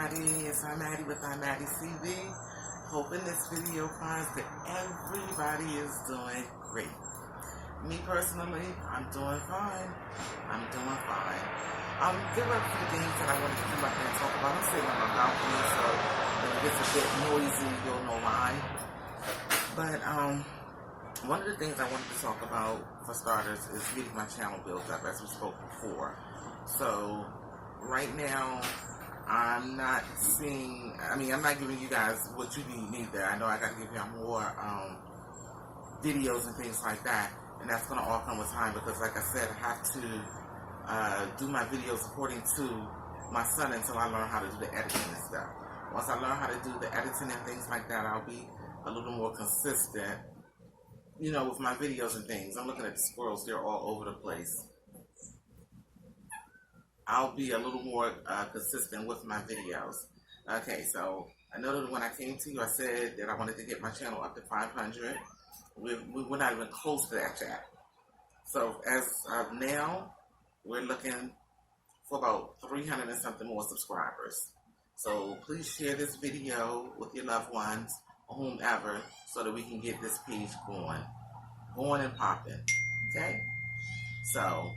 everybody, it's Maddie with Maddie CV. Hoping this video finds that everybody is doing great. Me personally, I'm doing fine. There were a few things that I wanted to come up here and talk about. I'm sitting on my balcony, so if it gets a bit noisy, you'll know why. But one of the things I wanted to talk about, for starters, is getting my channel built up, as we spoke before. So right now, I'm not giving you guys what you need either. I know I got to give you more videos and things like that, and that's going to all come with time because, like I said, I have to do my videos according to my son until I learn how to do the editing and stuff. Once I learn how to do the editing and things like that, I'll be a little more consistent, with my videos and things. I'm looking at the squirrels. They're all over the place. I'll be a little more consistent with my videos. Okay, so I know that when I came to you, I said that I wanted to get my channel up to 500. We're not even close to that yet. So as of now, we're looking for about 300 and something more subscribers. So please share this video with your loved ones or whomever so that we can get this page going and popping. Okay? So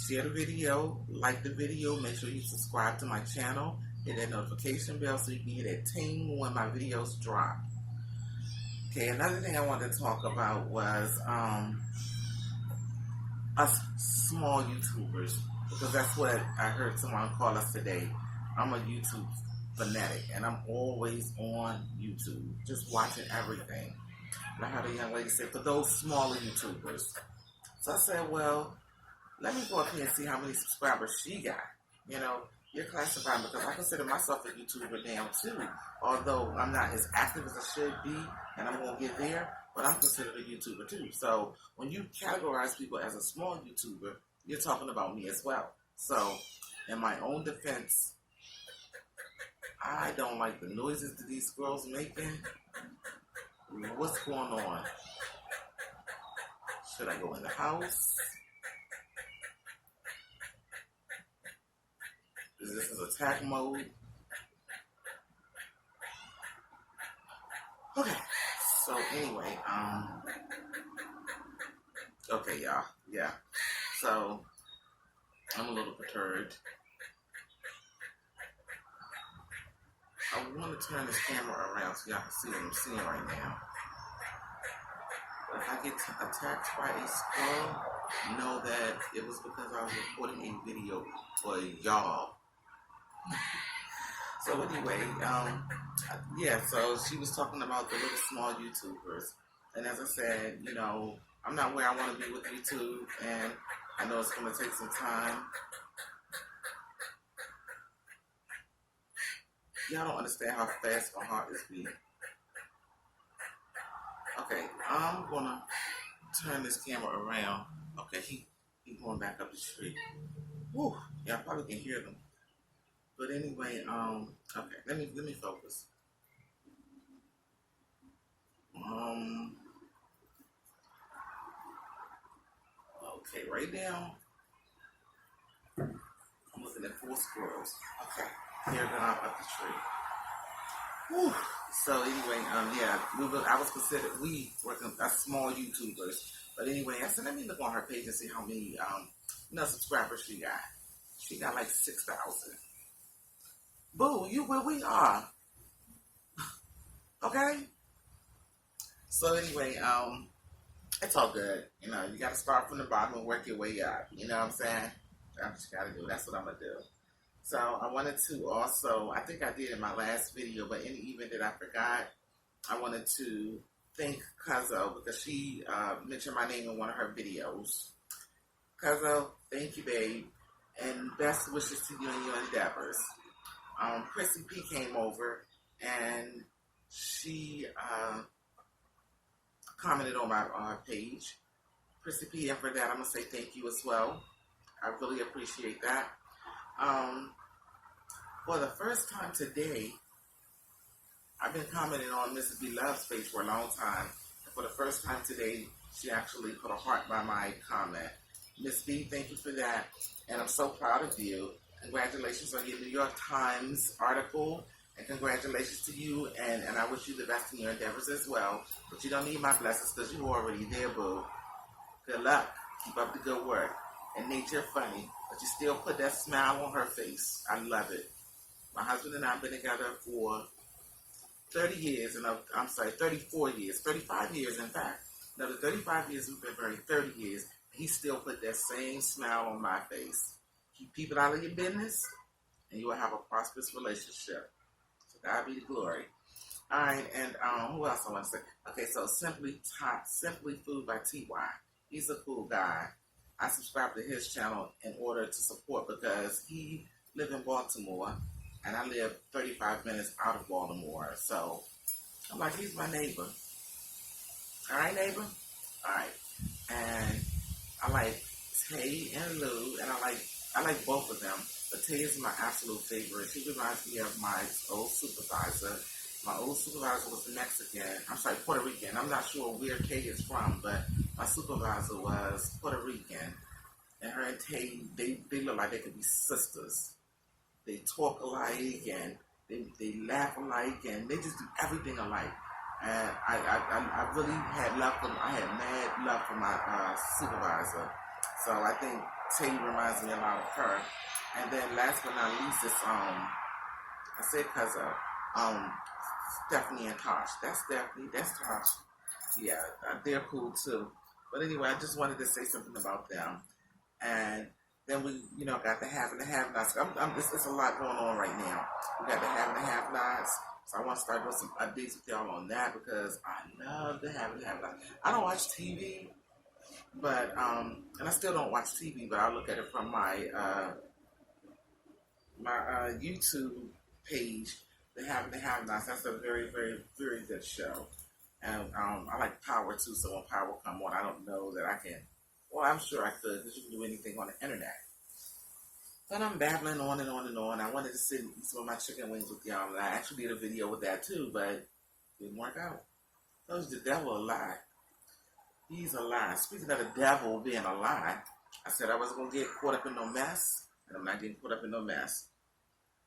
share the video, like the video, make sure you subscribe to my channel, hit that notification bell so you can hear that ting when my videos drop. Okay, another thing I wanted to talk about was us small YouTubers, because that's what I heard someone call us today. I'm a YouTube fanatic, and I'm always on YouTube, just watching everything. And I heard a young lady say, for those smaller YouTubers. So I said, well, let me go up here and see how many subscribers she got. You're classified because I consider myself a YouTuber now too. Although I'm not as active as I should be, and I'm going to get there, but I'm considered a YouTuber too. So when you categorize people as a small YouTuber, you're talking about me as well. So in my own defense, I don't like the noises that these squirrels making. What's going on? Should I go in the house? This is attack mode. Okay, so anyway, okay, y'all, yeah. So I'm a little perturbed. I want to turn this camera around so y'all can see what I'm seeing right now. But if I get attacked by a squirrel, know that it was because I was recording a video for y'all. So anyway, yeah, so she was talking about the little small YouTubers. And as I said, I'm not where I want to be with YouTube, and I know it's going to take some time. Y'all don't understand how fast my heart is beating. Okay, I'm going to turn this camera around. Okay, he's going back up the street. Whew, y'all probably can hear them. But anyway, okay, let me focus. Okay, right now, I'm looking at 4 squirrels. Okay, they're going up the tree. Whew. So anyway, yeah, we were small YouTubers. But anyway, I said, let me look on her page and see how many, subscribers she got. She got like 6,000. Boo, you where we are. Okay? So anyway, it's all good. You gotta start from the bottom and work your way up. You know what I'm saying? That's what you gotta do. That's what I'm gonna do. So I wanted to also, I think I did in my last video, but in the event that I forgot, I wanted to thank Cuzzo because she mentioned my name in one of her videos. Cuzzo, thank you, babe. And best wishes to you and your endeavors. Chrissy P came over and she commented on my page. Chrissy P, and for that, I'm going to say thank you as well. I really appreciate that. For the first time today, I've been commenting on Mrs. B Love's page for a long time. And for the first time today, she actually put a heart by my comment. Miss B, thank you for that. And I'm so proud of you. Congratulations on your New York Times article, and congratulations to you, and I wish you the best in your endeavors as well. But you don't need my blessings because you're already there, boo. Good luck. Keep up the good work. And nature funny, but you still put that smile on her face. I love it. My husband and I have been together for 30 years, and I'm sorry, 34 years, 35 years in fact. Now the 35 years we've been married, 30 years, he still put that same smile on my face. Keep people out of your business, and you will have a prosperous relationship. So God be the glory. All right, and who else I want to say? Okay, so Simply Food by Ty. He's a cool guy. I subscribe to his channel in order to support because he lives in Baltimore, and I live 35 minutes out of Baltimore. So I'm like, he's my neighbor. All right, neighbor. All right, and I like Tay and Lou, and I like both of them. But Tay is my absolute favorite. She reminds me of my old supervisor. My old supervisor was Mexican. I'm sorry, Puerto Rican. I'm not sure where Tay is from, but my supervisor was Puerto Rican. And her and Tay, they look like they could be sisters. They talk alike, and they laugh alike, and they just do everything alike. And I really had mad love for my supervisor. So I think Tay reminds me a lot of her. And then last but not least is I said cousin, Stephanie and Tosh. That's Stephanie, that's Tosh. Yeah, they're cool too. But anyway, I just wanted to say something about them. And then we, got the have and the have-nots. It's a lot going on right now. We got the have and the have-nots. So I want to start doing some updates with y'all on that because I love the have and the have-nots. I don't watch TV, but, and I still don't watch TV, but I look at it from my YouTube page. The have and the have-nots. That's a very, very, very good show. And I like Power too, so when Power come on, I don't know that I can. Well, I'm sure I could, because you can do anything on the internet. But I'm babbling on and on and on. I wanted to sit and eat some of my chicken wings with y'all, and I actually did a video with that too, but it didn't work out. Told the devil a lie. He's a lie. Speaking of the devil being a lie, I said I wasn't going to get caught up in no mess, and I'm not getting caught up in no mess.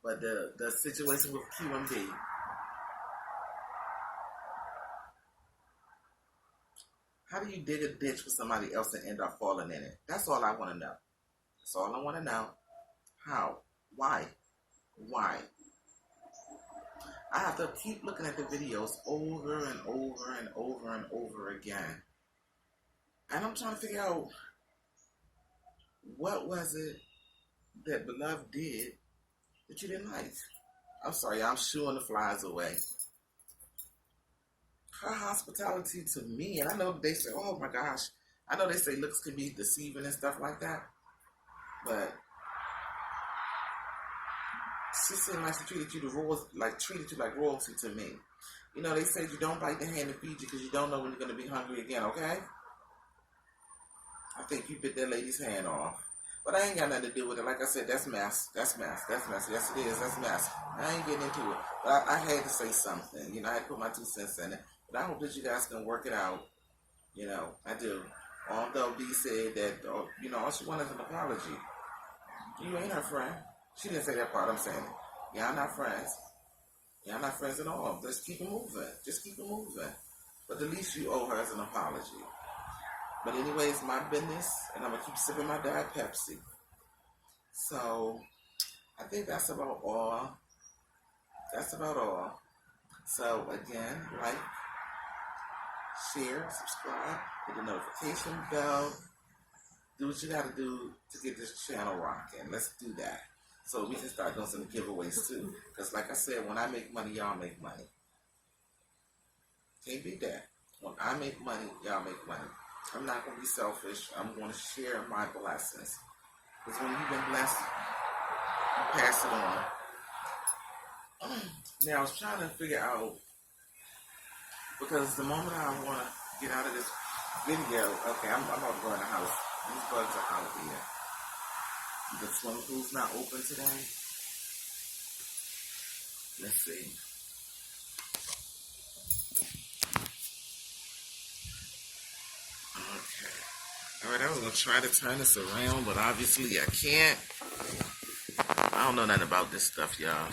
But the situation with QMB, how do you dig a ditch for somebody else and end up falling in it? That's all I want to know. That's all I want to know. How? Why? Why? I have to keep looking at the videos over and over and over and over again. And I'm trying to figure out what was it that Beloved did that you didn't like. I'm sorry, I'm shooing the flies away. Her hospitality to me, and I know they say, oh my gosh, I know they say looks can be deceiving and stuff like that, but she seemed like she treated you like royalty to me. They say you don't bite the hand that feeds you because you don't know when you're going to be hungry again, okay? I think you bit that lady's hand off. But I ain't got nothing to do with it. Like I said, that's mess. That's mess. That's mess. Yes, it is. That's mess. I ain't getting into it. But I had to say something. I had to put my 2 cents in it. But I hope that you guys can work it out. I do. Although B said that, all she wanted is an apology. You ain't her friend. She didn't say that part. I'm saying it. Y'all not friends. Y'all not friends at all. Just keep it moving. Just keep it moving. But the least you owe her is an apology. But anyway, it's my business, and I'm going to keep sipping my Diet Pepsi. So, I think that's about all. That's about all. So, again, like, share, subscribe, hit the notification bell. Do what you got to do to get this channel rocking. Let's do that. So we can start doing some giveaways too. Because like I said, when I make money, y'all make money. Can't beat that. When I make money, y'all make money. I'm not going to be selfish. I'm going to share my blessings. Because when you've been blessed, you pass it on. Now, I was trying to figure out, because the moment I want to get out of this video, okay, I'm about to go in the house. These bugs are out here. The swimming pool's not open today. Let's see. Okay. Alright, I was going to try to turn this around, but obviously I can't. don't know nothing about this stuff, y'all.